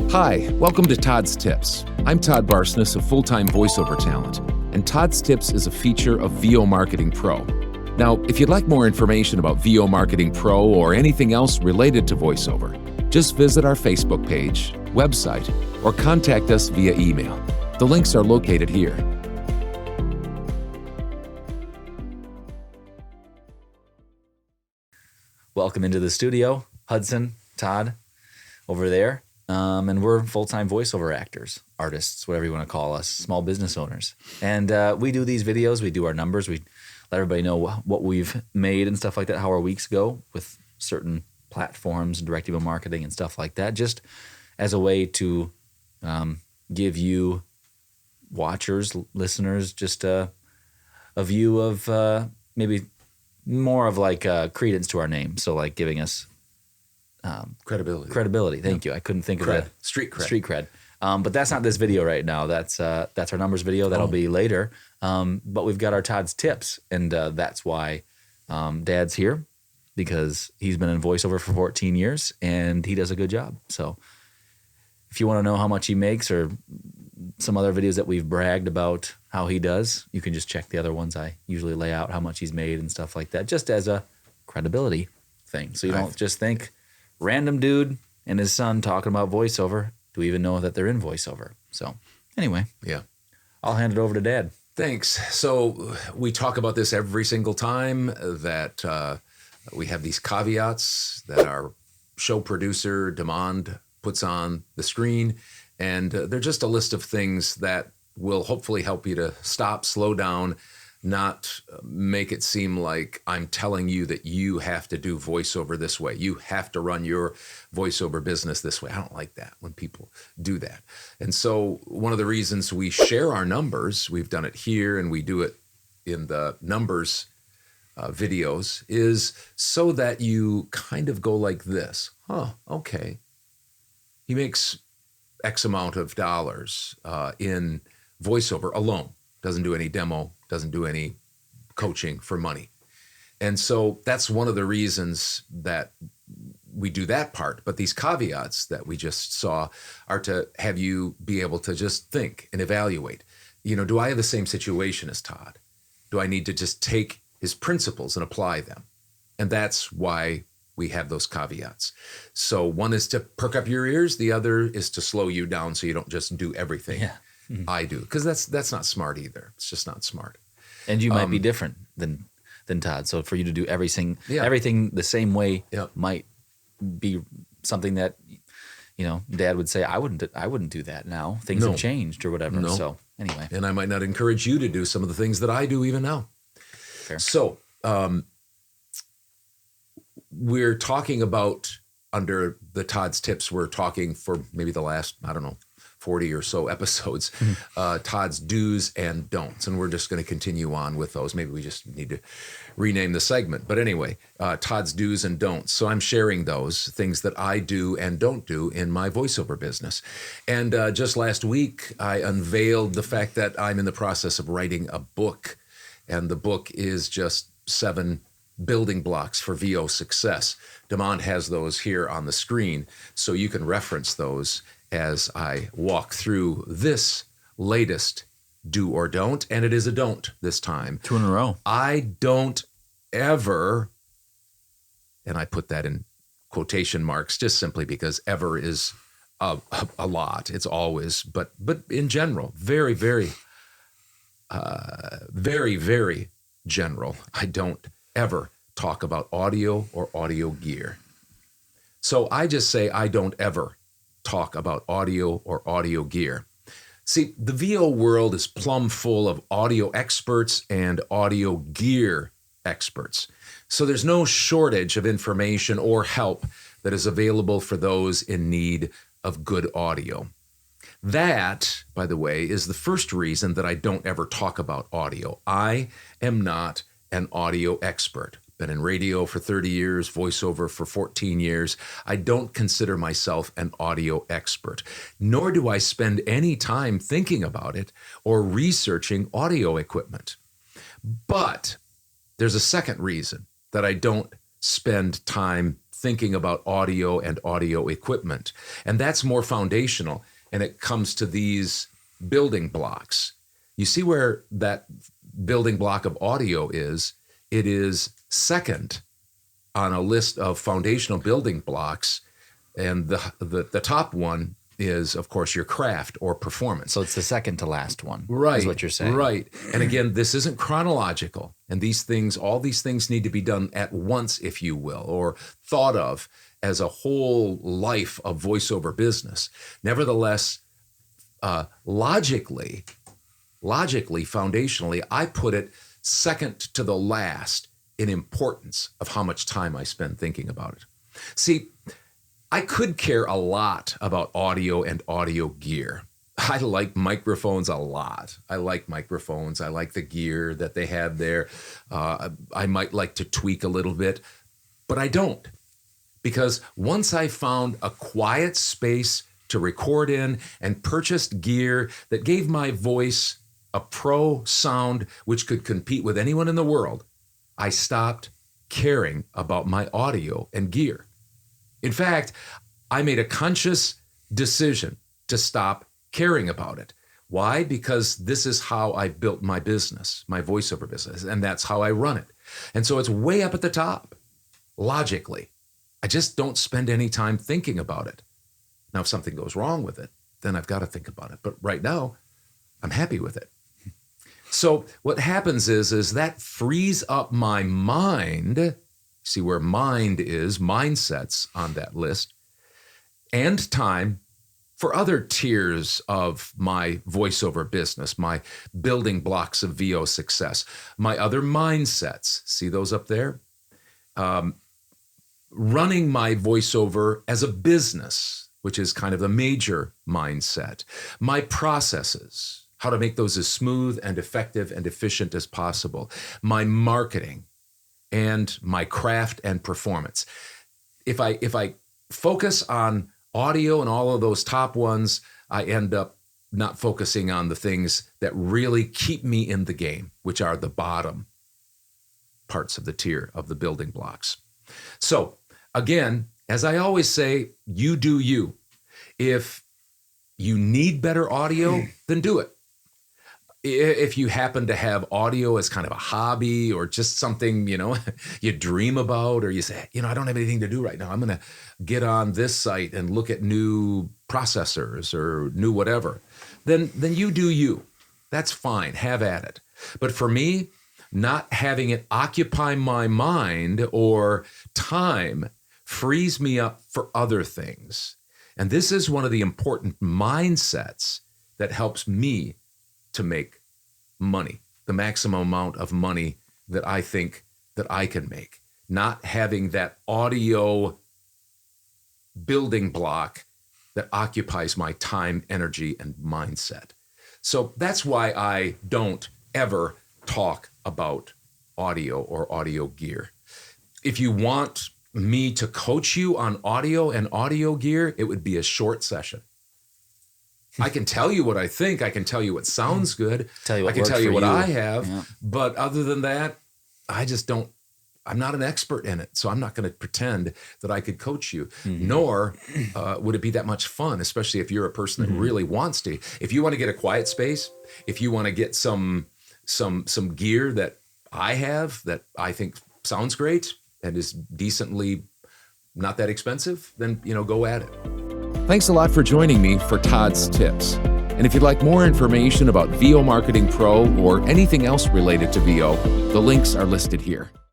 Hi, welcome to Todd's Tips. I'm Todd Barsness, a full-time voiceover talent, and Todd's Tips is a feature of VO Marketing Pro. Now, if you'd like more information about VO Marketing Pro or anything else related to voiceover, just visit our Facebook page, website, or contact us via email. The links are located here. Welcome into the studio, Hudson, Todd, over there. And we're full-time voiceover actors, artists, whatever you want to call us, small business owners. And we do these videos, we do our numbers, we let everybody know what we've made and stuff like that, how our weeks go with certain platforms, direct email marketing and stuff like that, just as a way to give you watchers, listeners, just a view of maybe more of like credence to our name. So like giving us credibility. Thank you. I couldn't think of that. Street cred. But that's not this video right now. That's our numbers video. That'll be later. But we've got our Todd's Tips, and that's why Dad's here, because he's been in voiceover for 14 years and he does a good job. So if you want to know how much he makes or some other videos that we've bragged about how he does, you can just check the other ones. I usually lay out how much he's made and stuff like that, just as a credibility thing. So you don't just think random dude and his son talking about voiceover. Do we even know that they're in voiceover? So anyway, Yeah. I'll hand it over to Dad. Thanks. So we talk about this every single time that we have these caveats that our show producer, Demand, puts on the screen. And they're just a list of things that will hopefully help you to stop, slow down, not make it seem like I'm telling you that you have to do voiceover this way. You have to run your voiceover business this way. I don't like that when people do that. And so one of the reasons we share our numbers, we've done it here and we do it in the numbers videos, is so that you kind of go like this. Okay. He makes X amount of dollars in voiceover alone. Doesn't do any demo, doesn't do any coaching for money. And so that's one of the reasons that we do that part. But these caveats that we just saw are to have you be able to just think and evaluate. You know, do I have the same situation as Todd? Do I need to just take his principles and apply them? And that's why we have those caveats. So one is to perk up your ears. The other is to slow you down so you don't just do everything I do. Because that's not smart either. It's just not smart. And you might be different than Todd. So for you to do everything the same way might be something that, you know, Dad would say, I wouldn't do that now. Things have changed or whatever. No. So anyway. And I might not encourage you to do some of the things that I do even now. Fair. So we're talking about, under the Todd's Tips, we're talking for maybe the last, 40 or so episodes, Todd's do's and don'ts. And we're just going to continue on with those. Maybe we just need to rename the segment. But anyway, Todd's do's and don'ts. So I'm sharing those things that I do and don't do in my voiceover business. And just last week, I unveiled the fact that I'm in the process of writing a book. And the book is just 7 building blocks for VO success. Demand has those here on the screen, so you can reference those as I walk through this latest do or don't, and it is a don't this time. 2 in a row. I don't ever, and I put that in quotation marks just simply because ever is a lot. It's always, but in general, very, very, very, very general. I don't ever talk about audio or audio gear. So I just say I don't ever talk about audio or audio gear. See, the VO world is plumb full of audio experts and audio gear experts. So there's no shortage of information or help that is available for those in need of good audio. That, by the way, is the first reason that I don't ever talk about audio. I am not an audio expert. Been in radio for 30 years, voiceover for 14 years. I don't consider myself an audio expert, nor do I spend any time thinking about it or researching audio equipment. But there's a second reason that I don't spend time thinking about audio and audio equipment. And that's more foundational. And it comes to these building blocks. You see where that building block of audio is? It is second on a list of foundational building blocks. And the top one is, of course, your craft or performance. So it's the second to last one, right, is what you're saying. Right. And again, this isn't chronological. And all these things need to be done at once, if you will, or thought of as a whole life of voiceover business. Nevertheless, logically, foundationally, I put it second to the last in importance of how much time I spend thinking about it. See, I could care a lot about audio and audio gear. I like microphones a lot. I like microphones. I like the gear that they have there. I might like to tweak a little bit, but I don't. Because once I found a quiet space to record in and purchased gear that gave my voice a pro sound which could compete with anyone in the world, I stopped caring about my audio and gear. In fact, I made a conscious decision to stop caring about it. Why? Because this is how I built my business, my voiceover business, and that's how I run it. And so it's way up at the top, logically. I just don't spend any time thinking about it. Now, if something goes wrong with it, then I've got to think about it. But right now, I'm happy with it. So what happens is that frees up my mind. See where mind is, mindsets on that list, and time for other tiers of my voiceover business, my building blocks of VO success, my other mindsets. See those up there? Running my voiceover as a business, which is kind of the major mindset. My processes, how to make those as smooth and effective and efficient as possible. My marketing and my craft and performance. If I focus on audio and all of those top ones, I end up not focusing on the things that really keep me in the game, which are the bottom parts of the tier of the building blocks. So again, as I always say, you do you. If you need better audio, then do it. If you happen to have audio as kind of a hobby or just something, you dream about, or you say, I don't have anything to do right now. I'm going to get on this site and look at new processors or new whatever. Then you do you. That's fine. Have at it. But for me, not having it occupy my mind or time frees me up for other things. And this is one of the important mindsets that helps me to make money, the maximum amount of money that I think that I can make. Not having that audio building block that occupies my time, energy, and mindset. So that's why I don't ever talk about audio or audio gear. If you want me to coach you on audio and audio gear, it would be a short session. I can tell you what I think. I can tell you what sounds good. I can tell you what I have. Yeah. But other than that, I'm not an expert in it. So I'm not going to pretend that I could coach you, nor would it be that much fun, especially if you're a person that really wants to. If you want to get a quiet space, if you want to get some gear that I have that I think sounds great and is decently not that expensive, then, go at it. Thanks a lot for joining me for Todd's Tips. And if you'd like more information about VO Marketing Pro or anything else related to VO, the links are listed here.